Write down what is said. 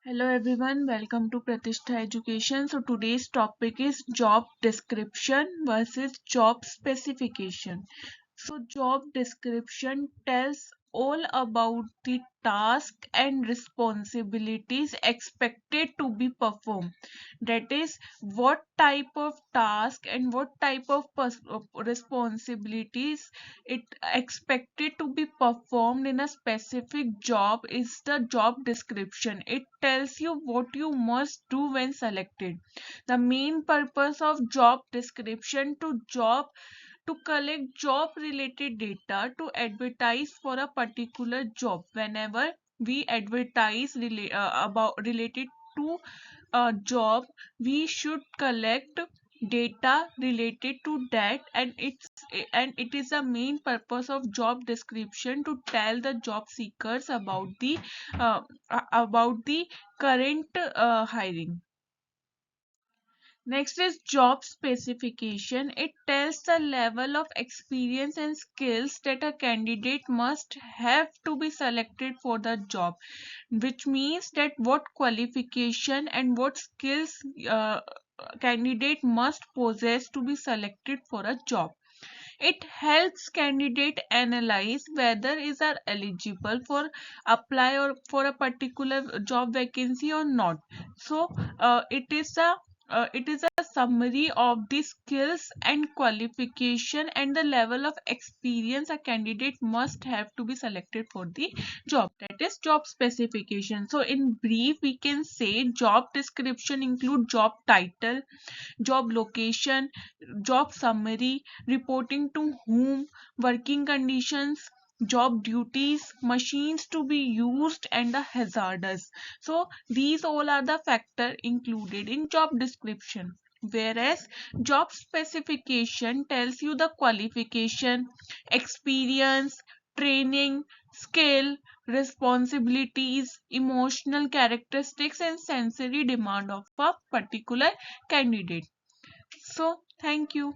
Hello everyone, welcome to Pratishtha Education. So today's topic is job description versus job specification. So job description tells all about the task and responsibilities expected to be performed. That is, what type of task and what type of responsibilities it expected to be performed in a specific job is the job description. It tells you what you must do when selected. The main purpose of job description to collect job related data to advertise for a particular job. Whenever we advertise about related to a job, we should collect data related to that, and it is the main purpose of job description to tell the job seekers uh, about the current hiring. Next is job specification. It tells the level of experience and skills that a candidate must have to be selected for the job, which means that what qualification and what skills candidate must possess to be selected for a job. It helps candidate analyze whether is are eligible for apply or for a particular job vacancy or not. So it is a summary of the skills and qualification and the level of experience a candidate must have to be selected for the job. That is job specification. So in brief, we can say job description include job title, job location, job summary, reporting to whom, working conditions, job duties, machines to be used, and the hazards. So these all are the factor included in job description. Whereas job specification tells you the qualification, experience, training, skill, responsibilities, emotional characteristics, and sensory demand of a particular candidate. So, thank you.